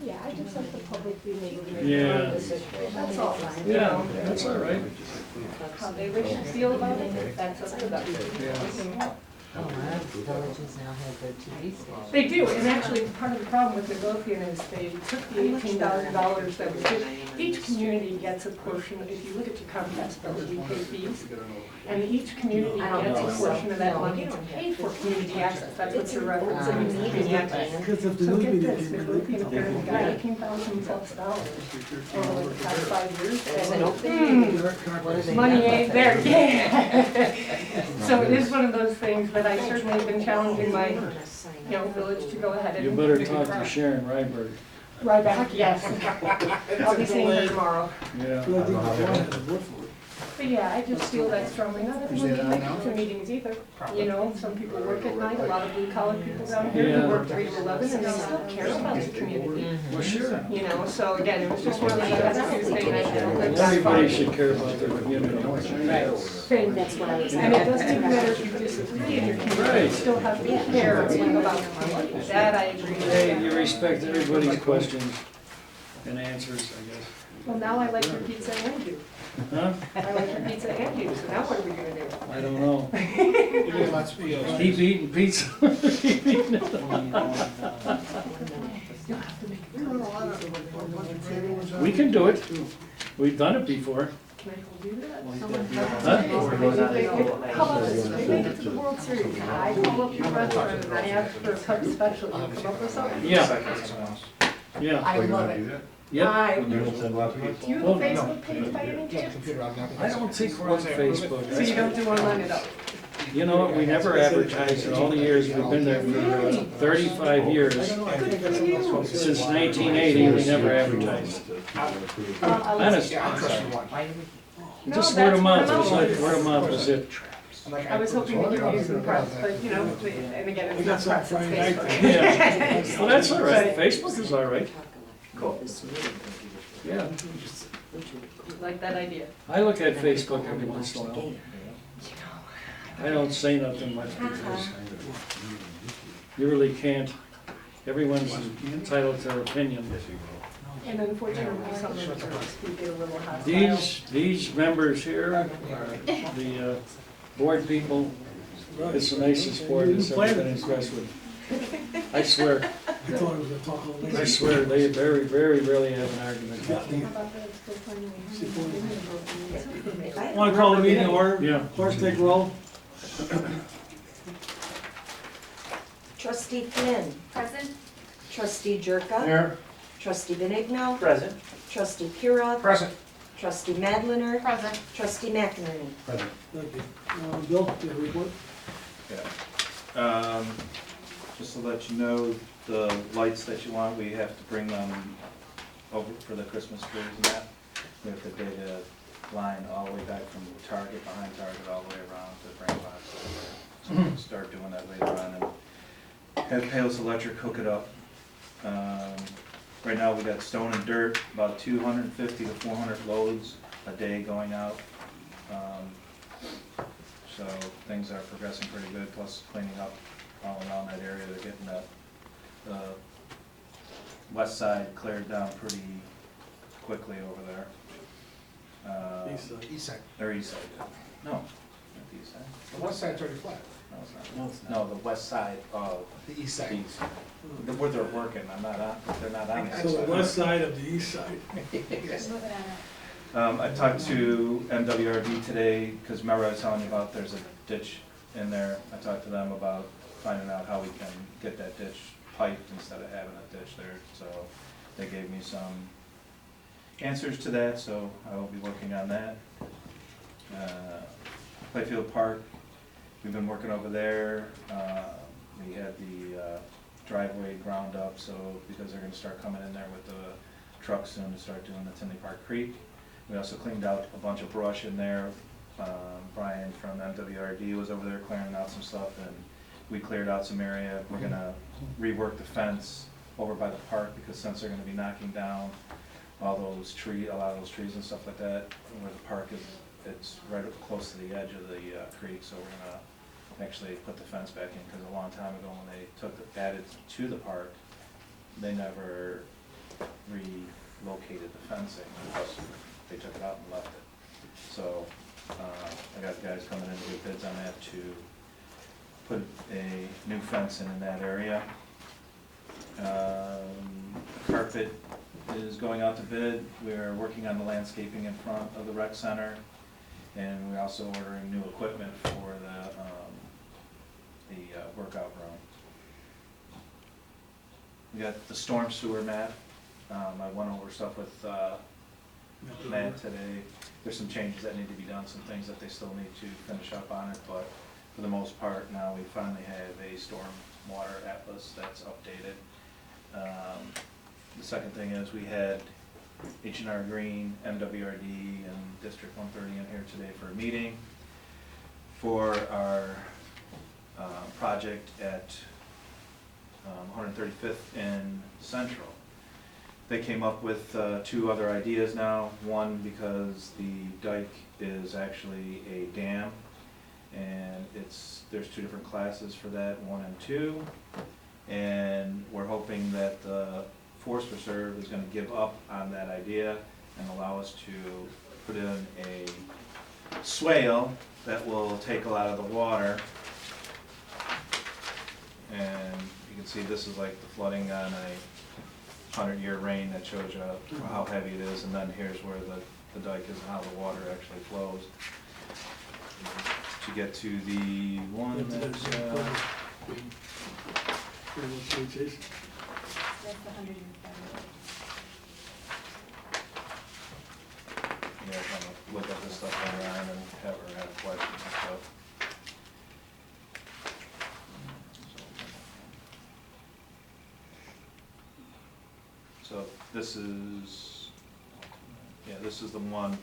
Yeah, I just let the public be able to make Yeah. their own decision. That's all. You Yeah, know, that's all right. how they wish to feel about it, that's up to them. A lot of villages now have their TV stations. They do, and actually, part of the problem with Midlothian is they took the $18,000 that was given. Each community gets a portion, if you look at your Comcast bill, we pay fees, and each community gets a portion of that money to pay for community access. That's what you're referencing, is community access. Because if the So news get media this, came in, Midlothian apparently got $18,000+ over like the past 5 years. There's an opening. What do they Money got ain't left there, yeah. So it is one of those things that I certainly have been challenging my, village to go ahead and. You better talk to Sharon Ryberg. Right back, yes. I'll be seeing her tomorrow. Yeah. I think the one had to vote for it. But yeah, I just feel that strongly, not everyone can make it to meetings either. You know, some people work at night, a lot of blue collar people down here Yeah. who work 3 to 11 and they still care about the community. Well, sure. You know, so again, it was just one of those, that's Tuesday night, I don't think that's Everybody fine. should care about their community. Thing. That's what I was. And it doesn't matter if you disagree in your community, you still have to care about the community. That I agree Hey, with. you respect everybody's questions and answers, I guess. Well, now I like your pizza and you. Huh? I like your pizza and you, so now what are we gonna do? I don't know. Keep eating pizza. We can do it. We've done it before. Can I hold you to that? Huh? How about this, they made it to the World Series, I call up your restaurant and I ask for a Cub special, you come up with something? Yeah, yeah, I love it. yep. Do you have a Facebook page by any chance? I don't think we're on So you Facebook. don't do online at all? You know what, we never advertised in all the years we've been there for 35 years. Good for you. Since 1980, we never advertised. Honest. No, Just that's word of mouth, what it was I'm like always- word of mouth was it. I was hoping that you use some press, but you know, and again, it's not press, it's Facebook. Yeah, well, that's all right, Facebook is all right, Cool, yeah. like that idea. I look at Facebook every once in a while. I don't say nothing much because you really can't, everyone's entitled to their opinion. And unfortunately, some of us do get a little hostile. These members here are the board people. It's the nicest board that's ever been in Crestwood. I swear, I thought I was gonna talk all night. I swear, they very, very rarely have an argument. How about that, it's still finding- Want to call the meeting to order? Yeah. Clerk, take roll. Trustee Flynn. Present. Trustee Jerka. There. Trustee Benigno. Present. Trustee Pura. Present. Trustee Madliner. Present. Trustee McInerney. Thank you. Bill, do you have a report? Yeah. Just to let you know, the lights that you want, we have to bring them over for the Christmas trees and that. We have to dig a line all the way back from Target, behind Target, all the way around to the frame box. So we'll start doing that later on and have Palos Electric hook it up. Right now, we got stone and dirt, about 250 to 400 loads a day going out. So things are progressing pretty good, plus cleaning up all around that area. They're getting the west side cleared down pretty quickly over there. East side. Or east side, no, not the east side. The west side's already flat. No, it's not. No, the west side of The east the side. east. Where they're working, they're not on the So the side. west side of the east side. I talked to MWRD today, because remember I was telling you about there's a ditch in there. I talked to them about finding out how we can get that ditch piped instead of having a ditch there. So they gave me some answers to that, so I will be working on that. Playfield Park, we've been working over there. We had the driveway ground up, so because they're gonna start coming in there with the trucks soon to start doing the Tinley Park Creek. We also cleaned out a bunch of brush in there. Brian from MWRD was over there clearing out some stuff, and we cleared out some area. We're gonna rework the fence over by the park, because since they're gonna be knocking down all those a lot of those trees and stuff like that, where the park is, it's right up close to the edge of the creek, so we're gonna actually put the fence back in, because a long time ago when they added to the park, they never relocated the fencing, because they took it out and left it. So, I got guys coming in to get bids on that to put a new fence in that area. Carpet is going out to bid. We're working on the landscaping in front of the rec center, and we're also ordering new equipment for the workout room. We got the storm sewer mat. I went over stuff with Matt today. There's some changes that need to be done, some things that they still need to finish up on it, but for the most part, now we finally have a storm water atlas that's updated. The second thing is we had H&R Green, MWRD, and District 130 in here today for a meeting for our project at 135th and Central. They came up with two other ideas now. One, because the dike is actually a dam, and there's two different classes for that, 1 and 2. And we're hoping that the Forest Preserve is gonna give up on that idea and allow us to put in a swale that will take a lot of the water. And you can see this is like the flooding on a 100-year rain that shows you how heavy it is, and then here's where the dike is and how the water actually flows. To get to the one that's, That's the 100. yeah, kind of look at this stuff online and have her have questions and stuff. So this is, yeah, this is the one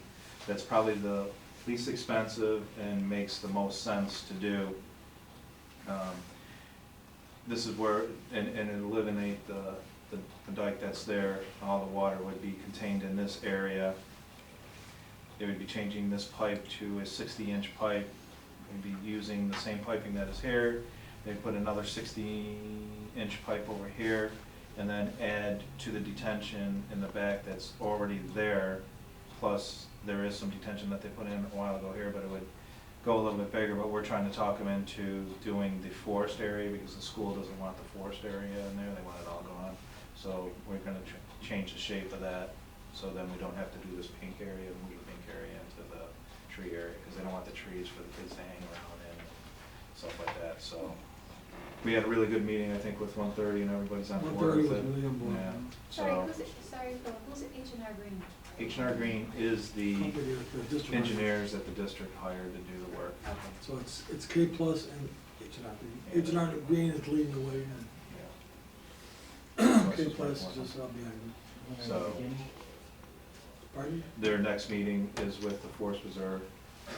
that's probably the least expensive and makes the most sense to do. This is where, and it'll eliminate the dike that's there. All the water would be contained in this area. They would be changing this pipe to a 60-inch pipe. We'd be using the same piping that is here. They put another 60-inch pipe over here, and then add to the detention in the back that's already there. Plus, there is some detention that they put in a while ago here, but it would go a little bit bigger. But we're trying to talk them into doing the forest area, because the school doesn't want the forest area in there. They want it all gone. So we're gonna change the shape of that, so then we don't have to do this pink area, move the pink area into the tree area, because they don't want the trees for the kids to hang around in and stuff like that. So we had a really good meeting, I think, with 130, and everybody's on board with 130 was it. really on board. Yeah. Sorry, So Phil, who's H&R Green? H&R Green is the Company that the district- engineers that the district hired to do the work. Okay. So it's K plus and H&R Green. H&R Green is leading the way, and Yeah. K plus is just out behind them. So Pardon? their next meeting is with the Forest Preserve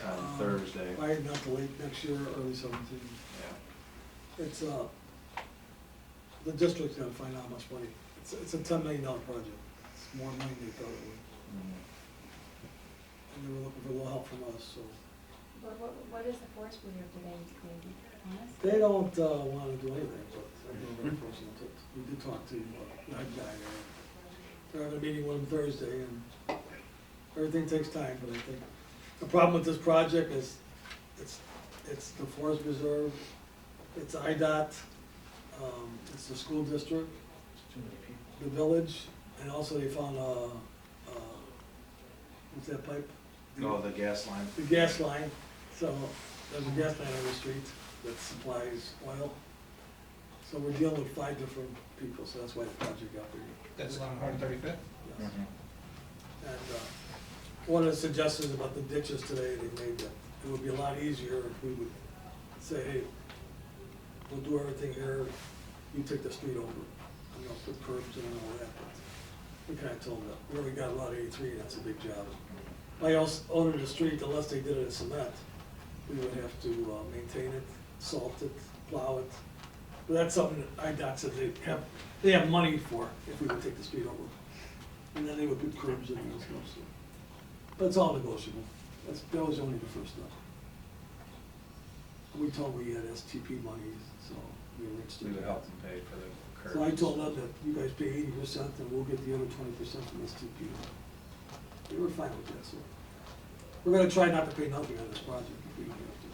on Thursday. Probably not till late next year, early 17. Yeah. It's, the district's gotta find out how much money. It's a $10 million project. It's more money than they thought it would. Mm. And they were looking for a little help from us, so. What is the forest preserve today, maybe, honest? They don't, wanna do anything, but I'm not very personal to it. We did talk to the head guy there. They're having a meeting with him Thursday, and everything takes time, but I think the problem with this project is it's the Forest Preserve, it's IDOT, it's the school district, the village, and also they found, what's that pipe? Oh, the gas line. The gas line, so there's a gas line on the street that supplies oil. So we're dealing with 5 different people, so that's why the project got bigger. That's on 135th? Yes. Mhm. And one of the suggestions about the ditches today, they made that it would be a lot easier if we would say, hey, we'll do everything here, you take the street over. You know, put curbs in and all that, but we kinda told them that, we already got Route 83, that's a big job. My owner of the street, unless they did it in cement, we would have to maintain it, salt it, plow it. But that's something that IDOT said they have money for if we would take the street over. And then they would put curbs in and stuff, so. But it's all negotiable. That was only the first step. We told them we had STP money, so we arranged to. We would help them pay for the curbs. So I told them that you guys pay 80% and we'll get the other 20% from STP. They were fine with that, so. We're gonna try not to pay nothing on this project if we don't have to.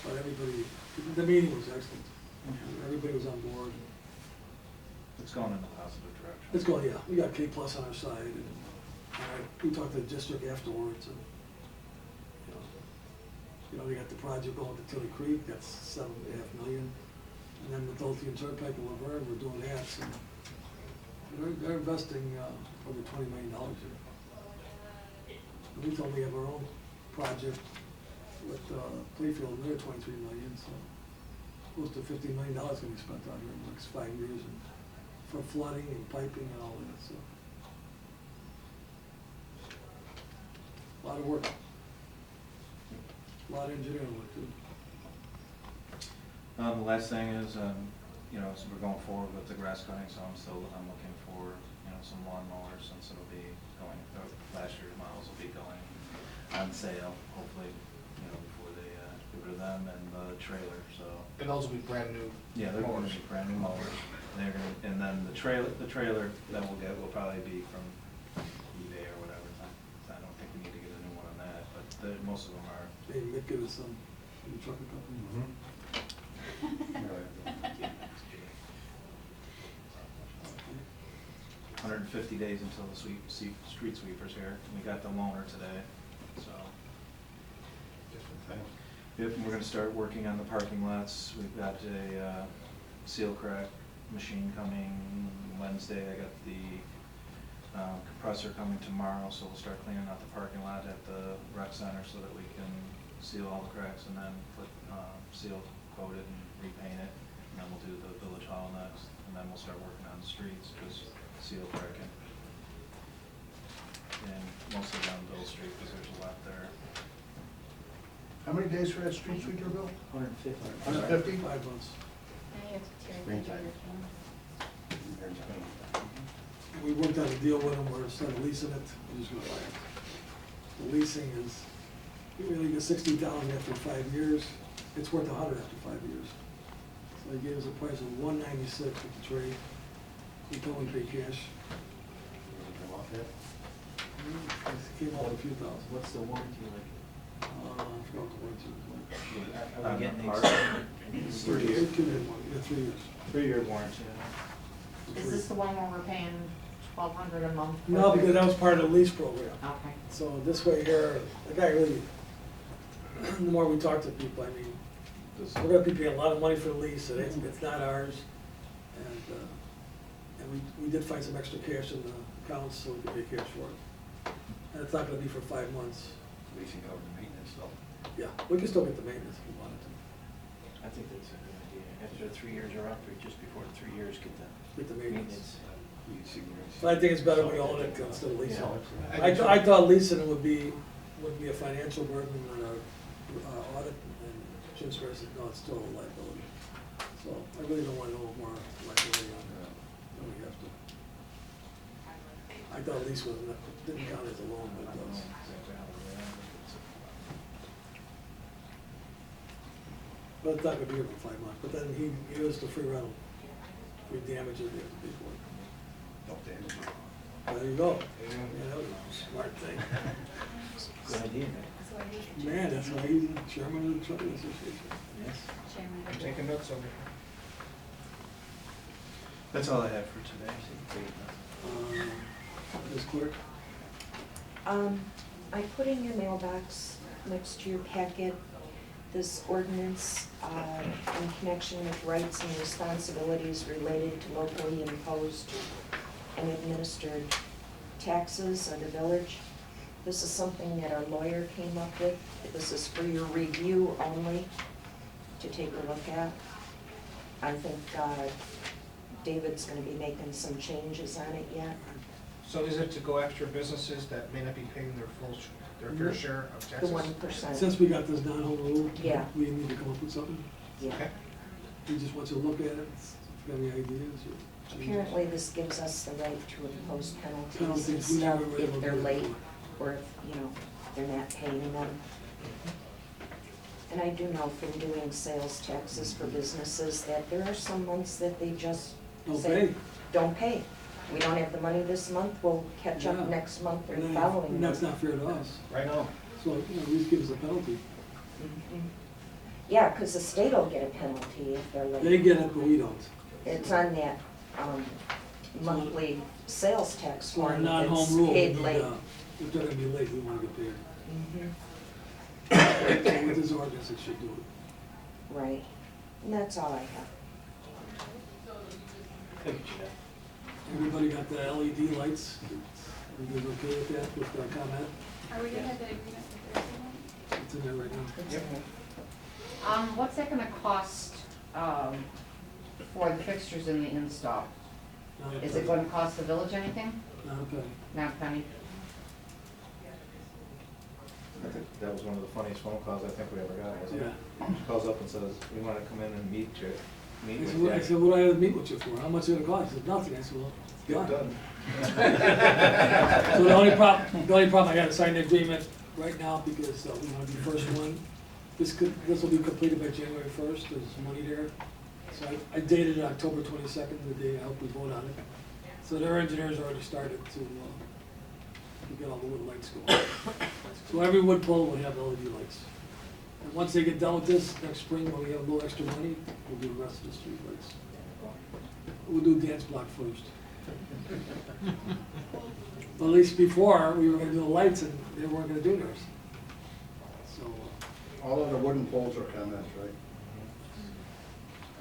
But everybody, the meeting was excellent. Everybody was on board. It's going in a positive direction. It's going, yeah, we got K plus on our side, and we talked to the district afterwards, and, they got the project going to Tilly Creek, that's $7.5 million, and then Midlothian Turnpike and Laverne, we're doing that, so they're investing over $20 million here. And we told them we have our own project with Playfield, another $23 million, so close to $50 million gonna be spent out here in the next 5 years, and for flooding and piping and all that, so. A lot of work. A lot of engineering work too. The last thing is, so we're going forward with the grass cutting, so I'm looking for, some lawn mowers, since it'll be going, last year's models will be going on sale, hopefully, before they give it to them, and the trailer, so. And those will be brand new. Yeah, they're going to be brand new mowers. And then the trailer that we'll get will probably be from eBay or whatever. I don't think we need to get a new one on that, but most of them are. Hey, Mick, give us some, the trucking company. 150 days until the street sweeper's here. We got the loaner today, so. Yep, and we're gonna start working on the parking lots. We've got a seal crack machine coming Wednesday. I got the compressor coming tomorrow, so we'll start cleaning out the parking lot at the rec center so that we can seal all the cracks and then put seal coat it and repaint it. And then we'll do the village hall next, and then we'll start working on the streets, just seal cracking. And mostly down Bill Street, because there's a lot there. How many days for that street sweeper bill? 150. 150? 5 months. Now you have to tear it into your phone. We worked out a deal with them where instead of leasing it, we're just gonna buy it. The leasing is, you really get $60,000 after 5 years, it's worth $100 after 5 years. So they gave us a price of $196 with the trade. We told them we pay cash. It came out a few thousand. What's the warranty like? I forgot the warranty was like. I'm getting It's 3 years. It came in, yeah, 3 years. 3-year warranty. Is this the one where we're paying $1,200 a month? No, because that was part of the lease program. Okay. So this way here, the guy really, the more we talk to people, I mean, we're gonna be paying a lot of money for the lease, and it's not ours. And we did find some extra cash in the accounts, so we could pay cash for it. And it's not gonna be for 5 months. Leasing over the maintenance though. Yeah, we can still get the maintenance if we wanted to. I think that's a good idea. After the 3 years are up, or just before the 3 years, get Get the the maintenance. maintenance. But I think it's better when you own it instead of leasing. Yeah. I thought leasing would be a financial burden on our audit, and Jim Square said, no, it's still a liability. So I really don't want no more liability on that than we have to. I thought lease didn't count as a loan, but it does. But it's not gonna be here for 5 months, but then he gives us the free rental. Free damages, we have to pay for it. No damage. There you go. Yeah, that was a smart thing. Good idea. So I need to Man, that's why he's chairman of the trucking association. Yes. Chairman. I'm taking notes over here. That's all I have for today. Ms. Clerk? I put in your mailbox next to your packet this ordinance in connection with rights and responsibilities related to locally imposed and administered taxes of the village. This is something that our lawyer came up with. This is for your review only to take a look at. I think David's gonna be making some changes on it yet. So is it to go after businesses that may not be paying their fair share of The taxes? 1%. Since we got this non-home rule, Yeah. we need to come up with something. Yeah. Okay. He just wants you to look at it, if you got any ideas or changes. Apparently, this gives us the right to impose penalties and Penalties, we stuff never were able if to they're do that late before. or if, they're not paying them. And I do know from doing sales taxes for businesses that there are some months that they just Don't say, pay. don't pay. We don't have the money this month, we'll catch up Yeah. next month or And the then- following and that's month. not fair to us. Right. No. So, you know, at least give us a penalty. Mhm. Yeah, because the state will get a penalty if they're late. They get it, but we don't. It's on that monthly sales tax So our form, non-home it's rule, paid late. if they're gonna be late, we wanna get paid. Mhm. So with this ordinance, it should do it. Right, and that's all I have. Thank you, Jeanette. Everybody got the LED lights? Everybody's okay with that, with the comment? Are we gonna have that agreement with Thursday? It's in there right now. It's okay. What's that gonna cost, for the fixtures in the install? Not a Is it penny. gonna cost the village anything? Not a penny. Not a penny? I think that was one of the funniest phone calls I think we ever got, wasn't it? Yeah. She calls up and says, we wanna come in and meet you, meet I with said, you. I said, what do I have to meet with you for? How much is it gonna cost? He said, nothing. I said, well, it's Get it done. done. So the only problem, I gotta sign the agreement right now because we wanna be first one. This will be completed by January 1st, there's money there. So I dated it October 22nd, the day I hope we vote on it. So their engineers already started to get all the wood lights going. So every wood pole will have LED lights. And once they get done with this, next spring, when we have a little extra money, we'll do the rest of the street lights. We'll do dance block first. At least before, we were gonna do the lights and they weren't gonna do theirs. So, All of the wooden poles are comments, right?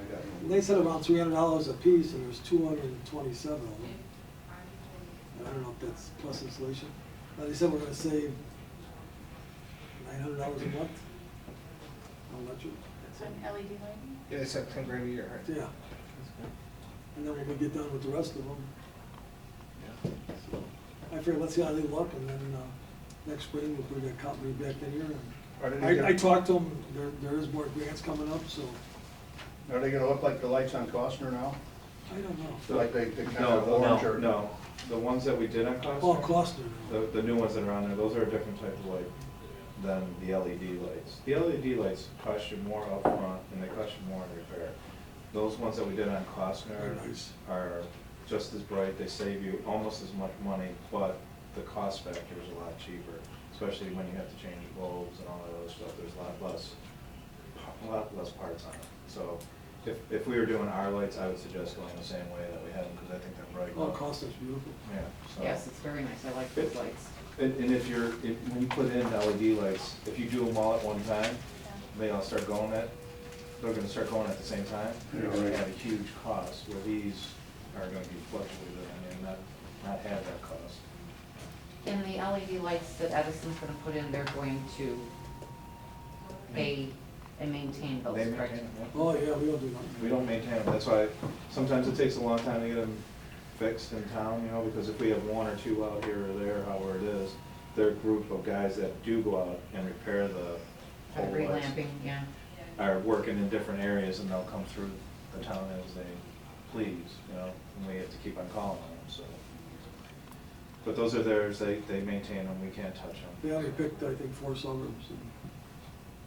I got no. they said around $300 a piece and there's 227 of them. I don't know if that's plus installation. They said we're gonna save $900 a month. I'm not sure. It's an LED lighting? Yeah, they said 10 grand a year, right? Yeah. And then when we get done with the rest of them. So, I figured let's see how they look and then, next spring we'll bring that company back in here Are and they I gonna- talked to them, there is more grants coming up, so Are they gonna look like the lights on Costner now? I don't know. Like they kind No, of orange or? no, the ones that we did on Oh, Costner, Costner. the new ones that are on there, those are a different type of light than the LED lights. The LED lights cost you more upfront and they cost you more in repair. Those ones that we did on Costner Very nice. are just as bright, they save you almost as much money, but the cost factor is a lot cheaper, especially when you have to change bulbs and all that other stuff, there's a lot less parts on it. So if we were doing our lights, I would suggest going the same way that we had them, because I think they're bright. Oh, Costner's beautiful. Yeah, so. Yes, it's very nice, I like those lights. And if when you put in LED lights, if you do them all at one time, they all start going they're gonna start going at the same time. You're gonna have a huge cost, where these are gonna be fluctuated, I mean, not have that cost. And the LED lights that Edison's gonna put in, they're going to pay and maintain those, They correct? maintain them, yeah. Oh, yeah, we don't do nothing. We don't maintain them, that's why sometimes it takes a long time to get them fixed in town, you know, because if we have one or two out here or there, however it is, they're a group of guys that do go out and repair the And pole lights. relamping, yeah. Are working in different areas and they'll come through the town as they please, you know, and we have to keep on calling on them, so. But those are theirs, they maintain them, we can't touch them. They only picked, I think, 4 suburbs and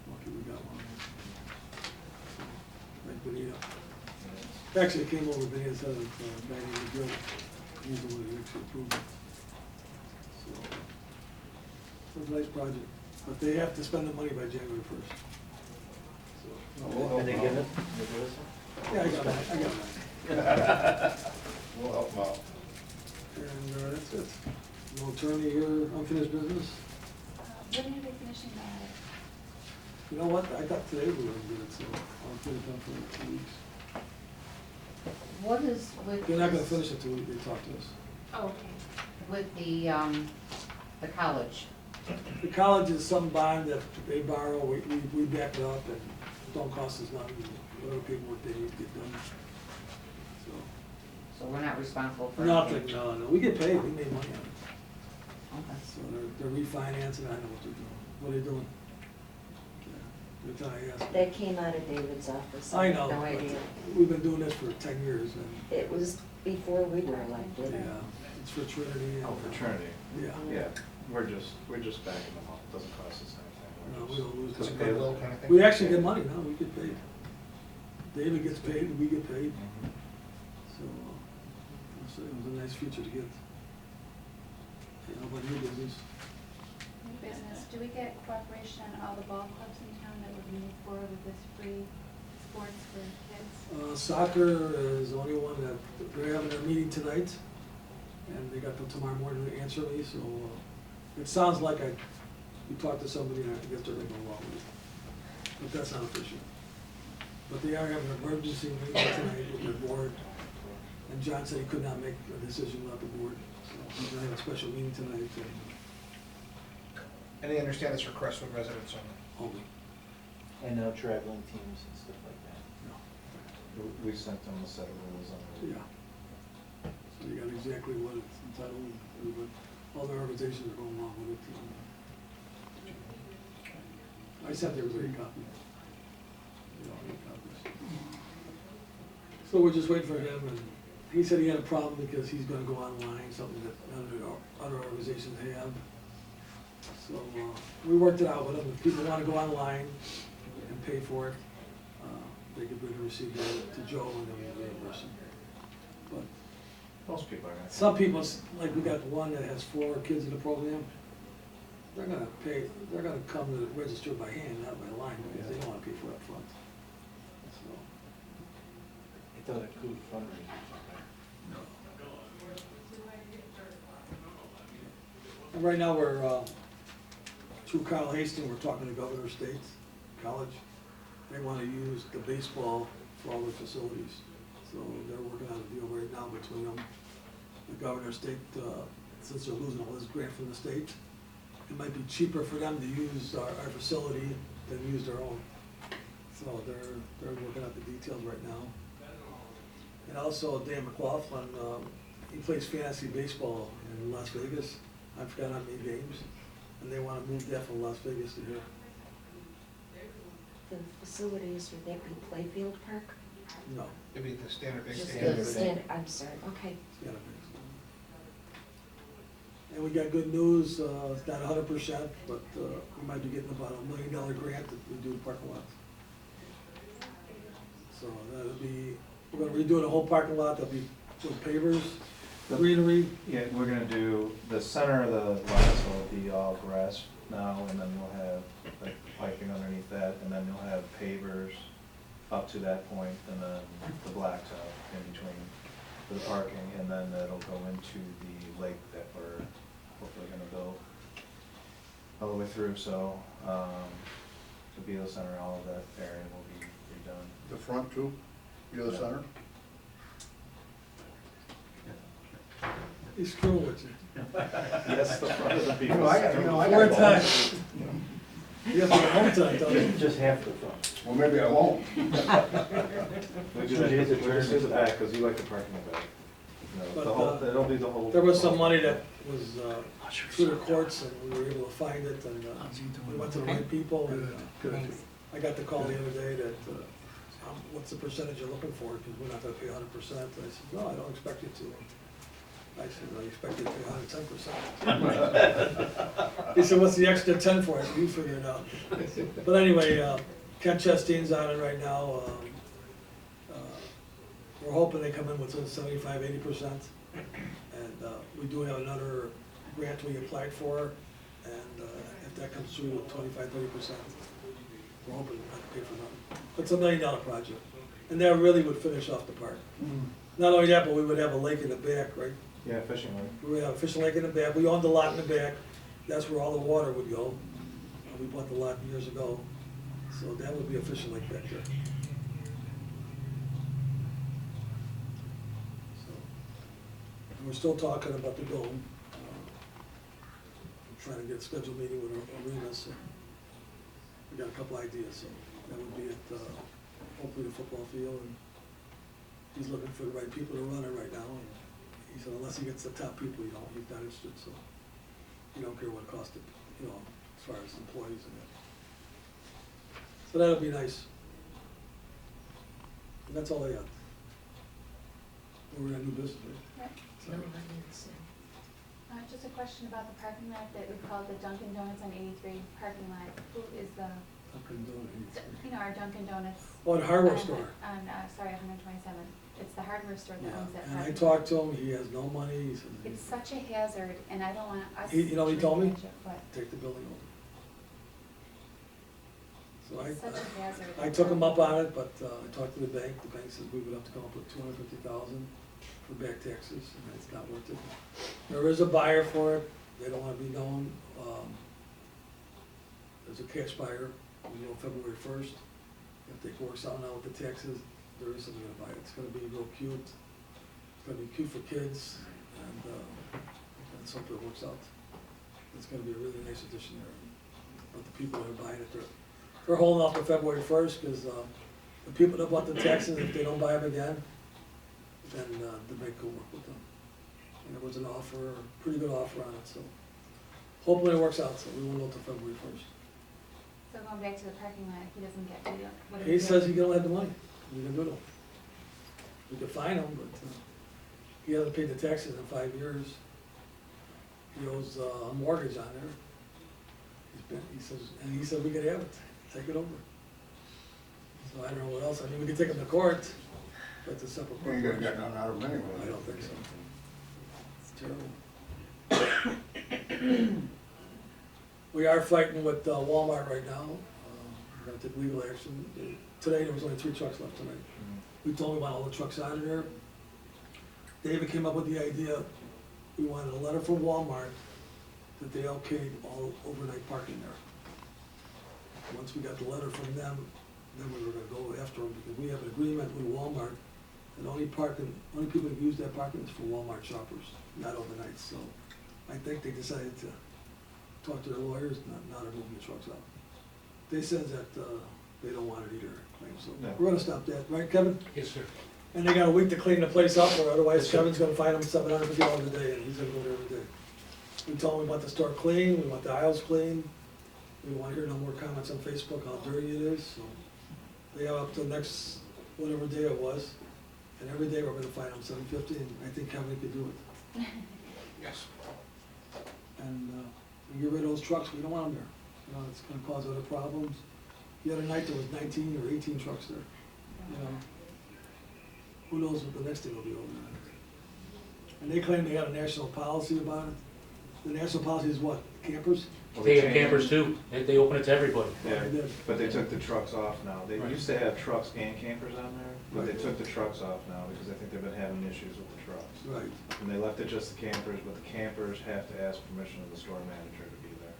lucky we got one. Like Benita. Actually, it came over Benita's head of Maggie McGill. He's the one who actually approved it. So it's a nice project, but they have to spend the money by January 1st. So, We'll help Can they them give out. it? Can they give us some? yeah, I got mine. We'll help them out. And that's it. No attorney here, unfinished business. When are they finishing that? You know what, I thought today we were gonna do it, so I'll put it done for like 2 weeks. What is with? They're not gonna this- finish it till they talk to us. Oh, okay. With the college, The college is some bond that they borrow, we back it up, and it don't cost us nothing, whatever paperwork they need to get done. so we're not responsible So, for nothing, anything? no, we get paid, we made money on it. Okay. So they're refinancing, I know what they're doing. What are they doing? Yeah, Every time I ask. That came out of David's office. I have know, No but idea. we've been doing this for 10 years, and, It was before we were elected. yeah, it's fraternity. and, Oh, fraternity, Yeah. yeah, we're just backing them up, it doesn't cost us anything. No, we don't lose. It's a that. goodwill kind of thing. We actually get money now, we get paid. David gets paid, and we get paid, Mhm. so, it was a nice feature to get. How about your business? New business, do we get cooperation on all the ball clubs in town that would move forward with this free sports for kids? Soccer is the only one that, they're having their meeting tonight, and they got till tomorrow morning to answer me, so, it sounds like we talked to somebody, and I guess they're gonna go along with it. But that's not official. But they are having an emergency meeting tonight with their board, and John said he could not make a decision without the board, so he's gonna have a special meeting tonight, And they understand this for Crestwood residents only. only, And no traveling teams and stuff like that. no, We sent them a set of rules on it. yeah. So you got exactly what it's entitled, but all the organizations are going along with it. I sent everybody a copy. They all get copies. So we're just waiting for him, and he said he had a problem because he's gonna go online, something that none of the other organizations have. So, we worked it out with him, if people wanna go online and pay for it, they could bring a receipt to Joe and then we'll reimburse him. But Most people are gonna. some people, like we got one that has 4 kids in the program, they're gonna pay, they're gonna come to register by hand, not by line, because they don't wanna pay for it up front. So, I thought it could fundraise. and right now, we're, through Kyle Hastings, we're talking to Governor State College. They wanna use the baseball for all their facilities. So they're working on a deal right now between them. The Governor State, since they're losing all this grant from the state, it might be cheaper for them to use our facility than use their own. So they're working out the details right now. And also Dan McLaughlin, he plays fantasy baseball in Las Vegas. I forgot how many games, and they wanna move that from Las Vegas to here. The facilities, would that be Playfield Park? No. It'd be the standard big Just stadium. the stand, I'm sorry, okay. It's gotta be. And we got good news, it's not 100%, but we might be getting about $1 million grant if we do the parking lots. So that'll be, we're gonna redo the whole parking lot, there'll be some pavers, greenery. Yeah, we're gonna do, the center of the lots will be all grass now, and then we'll have like piping underneath that, and then you'll have pavers up to that point, and then the blacktop in between for the parking, and then it'll go into the lake that we're hopefully gonna build all the way through, so, to be the center, all of that area will be redone. The front too, the other Yeah. center? He's screwing with you. Yes, the front of the people. Four times. You have to go home time, don't you? Just half the front. Well, maybe I won't. We just use the back, because you like the parking in the back. No, But, the whole, it'll be the whole. There was some money that was through the courts, and we were able to find it, and we went to the right people, and I got the call the other day that, what's the percentage you're looking for, because we're not gonna pay 100%. And I said, no, I don't expect you to. I said, I expect you to pay 110%. He said, what's the extra 10 for? I said, you figure it out. But anyway, Ken Chastain's on it right now. We're hoping they come in within 75–80%. And we do have another grant we applied for, and if that comes through with 25–30%, we're hoping not to pay for nothing. It's $1 million project, and that really would finish off the park. Not only that, but we would have a lake in the back, right? Yeah, fishing lake. We would have a fishing lake in the back. We owned the lot in the back. That's where all the water would go. We bought the lot years ago, so that would be a fishing lake back there. So, and we're still talking about the dome. We're trying to get a scheduled meeting with our arenas. So we got a couple ideas, so that would be at hopefully the football field. And he's looking for the right people to run it right now. And he said unless he gets the top people, he's not interested. So you don't care what it costs, as far as employees and that. So that'll be nice. And that's all I got. We're gonna do business, right? Yep. No, I didn't say. Just a question about the parking lot that we call the Dunkin' Donuts on 83 parking lot. Who is the, you know, our Dunkin' Donuts? Oh, the hardware store. On, sorry, 127. It's the hardware store that Yeah, owns that and I parking lot. talked to him, he has no money, he says. It's such a hazard, and I don't want us. You know what he told me? What? Take the building over. So It's such a hazard. I took him up on it, but I talked to the bank says we would have to come up with $250,000 for back taxes, and it's not worth it. There is a buyer for it, they don't wanna be known, there's a cash buyer, we know February 1st. If they works out now with the taxes, there is somebody gonna buy it, it's gonna be real cute, it's gonna be cute for kids, and let's hope it works out. It's gonna be a really nice addition there, but the people that are buying it, they're holding off on February 1st, because the people that bought the taxes, if they don't buy them again, then the bank will work with them. And there was an offer, a pretty good offer on it, so hopefully it works out, so we won't know till February 1st. So going back to the parking lot, if he doesn't get, what do we He do? says he don't have the money, we can do it. We could fine him, but he hasn't paid the taxes in 5 years. He owes a mortgage on there. He said we could have it, take it over. So I don't know what else, I mean, we could take him to court, but it's a separate You court. ain't gonna get none out of them anyway. I don't think so. It's terrible. We are fighting with Walmart right now. We're gonna take legal action. Today, there was only 3 trucks left tonight. We told them about all the trucks out of there. David came up with the idea, we wanted a letter from Walmart that they okayed all overnight parking there. Once we got the letter from them, then we were gonna go after them, because we have an agreement with Walmart that only people that use that parking is for Walmart shoppers, not overnight, so I think they decided to talk to their lawyers, not to move the trucks out. They said that, they don't want it either, so No. we're gonna stop that, right, Kevin? Yes, sir. And they got a week to clean the place up, or otherwise Yes, sir. Kevin's gonna fine them $750 a day, and he's gonna go there every day. We told him we want the store clean, we want the aisles clean, we don't wanna hear no more comments on Facebook how dirty it is, so they have up to next, whatever day it was, and every day we're gonna fine them $750, and I think Kevin could do it. Yes. And, we get rid of those trucks, we don't want them there, you know, it's gonna cause other problems. The other night, there was 19 or 18 trucks there, you know. Who knows what the next thing will be over there. And they claim they got a national policy about it. The national policy is what, campers? They have campers too, they open it to everybody. Yeah, They did. but they took the trucks off now. They Right. used to have trucks and campers on there, but they Right. took the trucks off now because I think they've been having issues with the trucks. Right. And they left it just the campers, but the campers have to ask permission of the store manager to be there.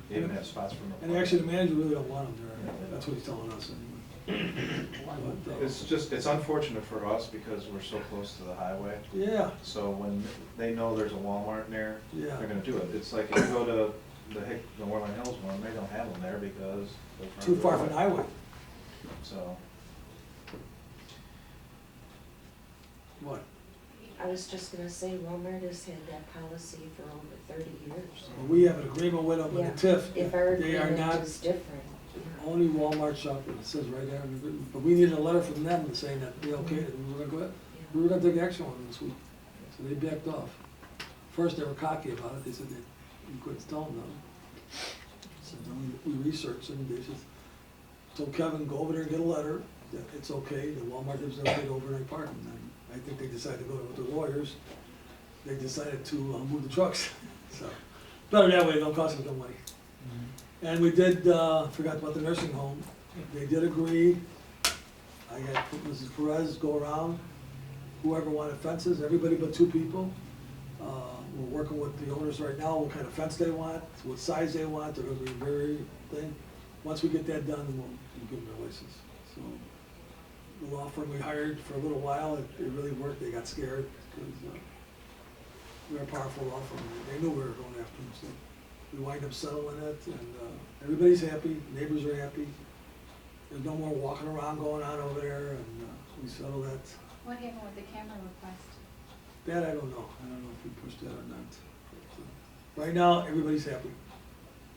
They even have spots for them. And actually, the manager really don't want them there, that's what he's telling us anyway. But, It's unfortunate for us because we're so close to the highway. Yeah, So when they know there's a Walmart near, Yeah. they're gonna do it. It's like if you go to the Warland Hills one, they don't have them there because they're too far from the highway. So, What? I was just gonna say, Walmart has had that policy for over 30 years. Well, we have an agreement with them in Yeah. the TIF. If our They are agreement not is different. only Walmart shopping, it says right there in the agreement. But we needed a letter from them saying that they okayed it, and we were gonna go ahead. We were gonna take action on it this week, so they backed off. First, they were cocky about it, they said that you couldn't tell them no. So then we researched it, and they just told Kevin, go over there and get a letter, that it's okay, that Walmart gives them okay to overnight parking. And I think they decided to go with the lawyers, they decided to move the trucks, so. Better that way, it don't cost us no money. And we did, forgot about the nursing home, they did agree. I had Mrs. Perez go around, whoever wanted fences, everybody but 2 people. We're working with the owners right now, what kind of fence they want, what size they want, they're gonna be very thing. Once we get that done, then we'll give them their license. So, the law firm we hired for a little while, it really worked, they got scared, because we're a powerful law firm, they knew we were going after them, so. We wind up settling it, and everybody's happy, neighbors are happy. There's no more walking around going on over there, and we settled that. What happened with the camera request? That I don't know if we pushed that or not. But, right now, everybody's happy.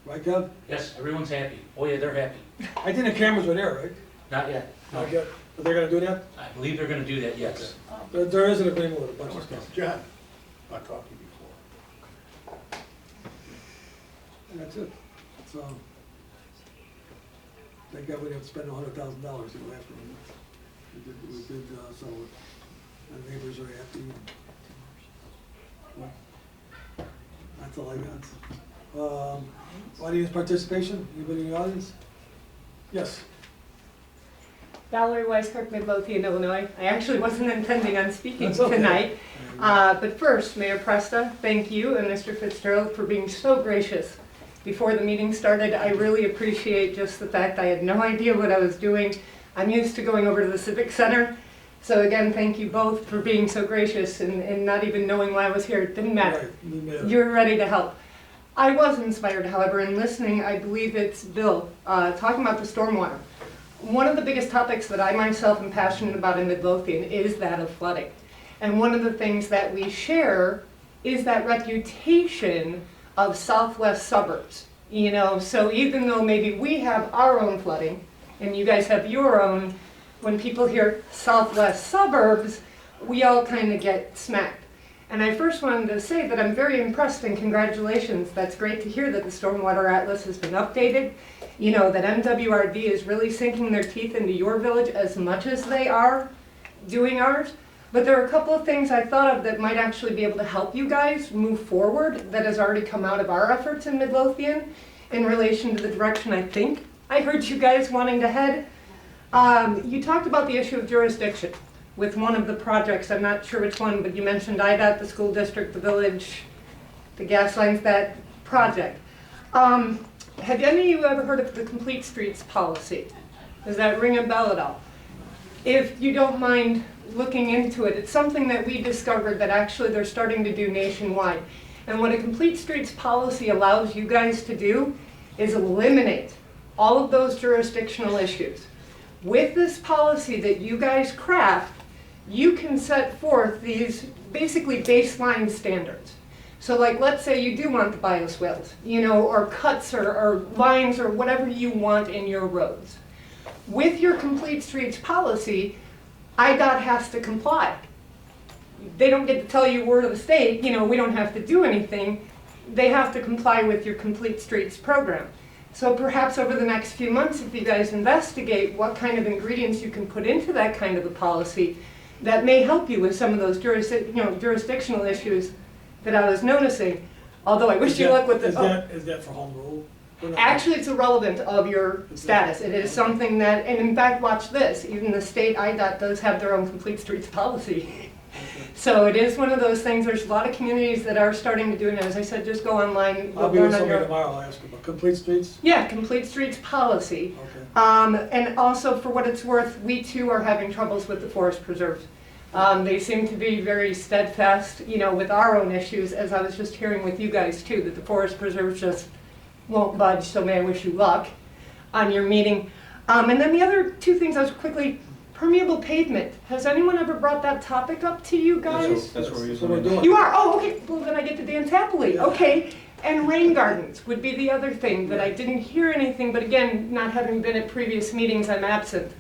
Right, Kev? Yes, everyone's happy. Oh yeah, they're happy. I think the cameras were there, right? Not yet. No. Not yet, but they're gonna do that? I believe they're gonna do that, yes. There is an agreement with a bunch of stuff. John, I talked to you before. That's it. So, thank God we didn't spend $100,000 to go after them. We did settle it. And neighbors are happy. Well, that's all I got. Audience participation, anybody in the audience? Yes. Valerie Weiskirk, Midlothian, Illinois. I actually wasn't intending on speaking That's okay. tonight. But first, Mayor Presta, thank you and Mr. Fitzgerald for being so gracious. Before the meeting started, I really appreciate just the fact I had no idea what I was doing. I'm used to going over to the Civic Center. So again, thank you both for being so gracious and not even knowing why I was here. It didn't matter. Right. You're ready to help. I was inspired, however, in listening, I believe it's Bill, talking about the stormwater. One of the biggest topics that I myself am passionate about in Midlothian is that of flooding. And one of the things that we share is that reputation of southwest suburbs. You know, so even though maybe we have our own flooding and you guys have your own, when people hear southwest suburbs, we all kind of get smacked. And I first wanted to say that I'm very impressed and congratulations. That's great to hear that the Stormwater Atlas has been updated. You know, that MWRD is really sinking their teeth into your village as much as they are doing ours. But there are a couple of things I thought of that might actually be able to help you guys move forward that has already come out of our efforts in Midlothian in relation to the direction I think I heard you guys wanting to head. You talked about the issue of jurisdiction with one of the projects. I'm not sure which one, but you mentioned IDOT, the school district, the village, the gas lines, that project. Have any of you ever heard of the Complete Streets policy? Does that ring a bell at all? If you don't mind looking into it, it's something that we discovered that actually they're starting to do nationwide. And what a Complete Streets policy allows you guys to do is eliminate all of those jurisdictional issues. With this policy that you guys craft, you can set forth these basically baseline standards. So like, let's say you do want the bioswales, you know, or cuts or lines or whatever you want in your roads. With your Complete Streets policy, IDOT has to comply. They don't get to tell you word of the state, you know, we don't have to do anything. They have to comply with your Complete Streets program. So perhaps over the next few months, if you guys investigate what kind of ingredients you can put into that kind of a policy, that may help you with some of those jurisdictional issues that I was noticing. Although I wish you luck with the. Is that for home rule? Actually, it's irrelevant of your status. It is something that, and in fact, watch this. Even the state IDOT does have their own Complete Streets policy. So it is one of those things. There's a lot of communities that are starting to do it. And as I said, just go online. I'll be with somebody tomorrow. I'll ask about Complete Streets. Yeah, Complete Streets policy. Okay. And also, for what it's worth, we too are having troubles with the forest preserves. They seem to be very steadfast, you know, with our own issues, as I was just hearing with you guys too, that the forest preserves just won't budge. So may I wish you luck on your meeting. And then the other two things I was quickly, permeable pavement. Has anyone ever brought that topic up to you guys? That's what we're doing. You are? Oh, okay. Well, then I get to dance happily. Okay. And rain gardens would be the other thing that I didn't hear anything, but again, not having been at previous meetings, I'm absent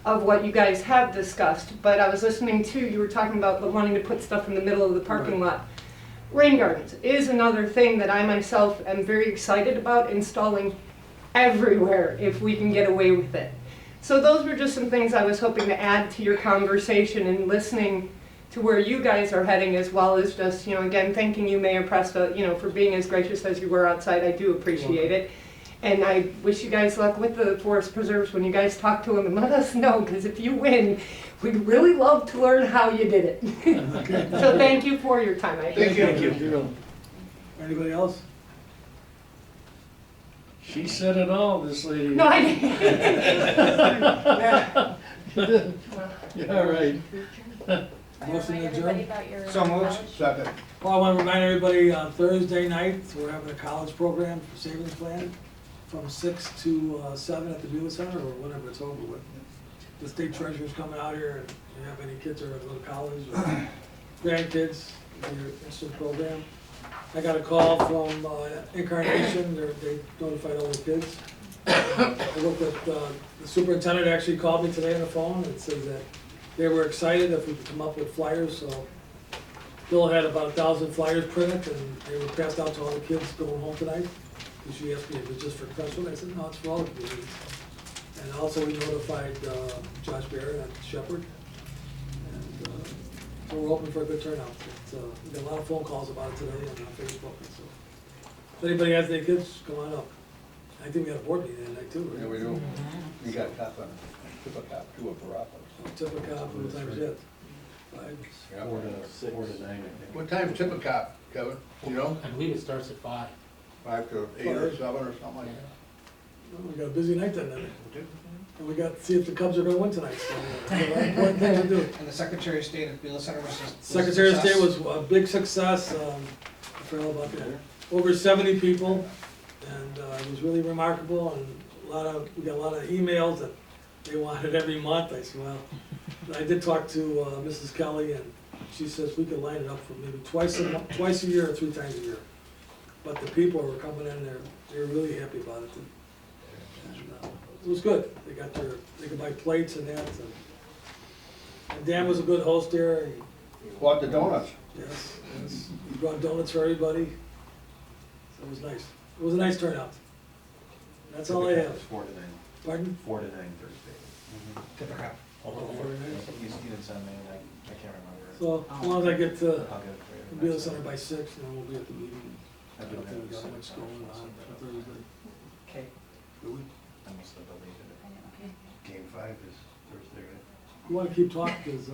of what you guys have discussed. But I was listening to, you were talking about wanting to put stuff in the middle of the parking lot. Rain gardens is another thing that I myself am very excited about installing everywhere if we can get away with it. So those were just some things I was hoping to add to your conversation and listening to where you guys are heading, as well as just, you know, again, thanking you, Mayor Presta, you know, for being as gracious as you were outside. I do appreciate it. And I wish you guys luck with the forest preserves when you guys talk to them, and let us know, because if you win, we'd really love to learn how you did it. So thank you for your time. Thank you. Anybody else? She said it all, this lady. No, I didn't. Yeah, right. Motion to adjourn. So moved. Second. Well, I want to remind everybody, on Thursday night, we're having a college program for savings plan from 6 to 7 at the Village Center, or whenever it's over with. The state treasurer's coming out here, and if you have any kids that are going to college or grandkids, if you're interested in the program. I got a call from Incarnation, they notified all the kids. I worked with, the superintendent actually called me today on the phone and said that they were excited if we could come up with flyers, so Bill had about 1,000 flyers printed, and they were passed out to all the kids going home tonight. And she asked me if it was just for Crestwood, I said, no, it's for all the communities. And also we notified Josh Barrett at Shepherd. And so we're hoping for a good turnout. We got a lot of phone calls about it today and on Facebook and so. If anybody has any kids, come on up. I think we got a board meeting that night too, right? Yeah, we do. You got a cop on, tip a cop, two of Parappa. Tip a cop, what time is it? 5? Yeah. 4 to 9, I think. What time's tip a cop, Kevin? You know, I believe it starts at 5. 5 to 8 or 7 or something like that? Well, we got a busy night that night. And we got to see if the Cubs are gonna win tonight, so we got a lot of important things to do. And the Secretary of State at Village Center was Secretary of State success. was a big success, I forgot about that. Over 70 people, and it was really remarkable, and we got a lot of emails that they wanted every month. I said, well, I did talk to Mrs. Kelly, and she says we could line it up for maybe twice a year or 3 times a year. But the people were coming in there, they were really happy about it. And, it was good. They could buy plates and that. And Dan was a good host there. Bought the donuts. Yes, he brought donuts for everybody. So it was nice. It was a nice turnout. That's all I have. 4 to 9. Pardon? 4 to 9 Thursday. Tip a cap. You didn't send me, I can't remember. So as long as I get to I'll get it for you. be at the center by 6, and then we'll be at the meeting. I I do don't think we have got much six, going on so- for Thursday. Okay. Do we? I must have deleted it. Game 5 is Thursday, right? You wanna keep talking, cause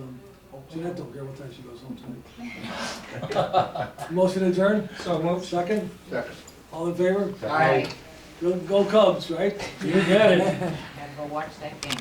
Jeanette don't care what time she goes home tonight. Motion adjourned? So moved. Second? Second. All in favor? Aye. Go Cubs, right? You got it. Gotta go watch that game.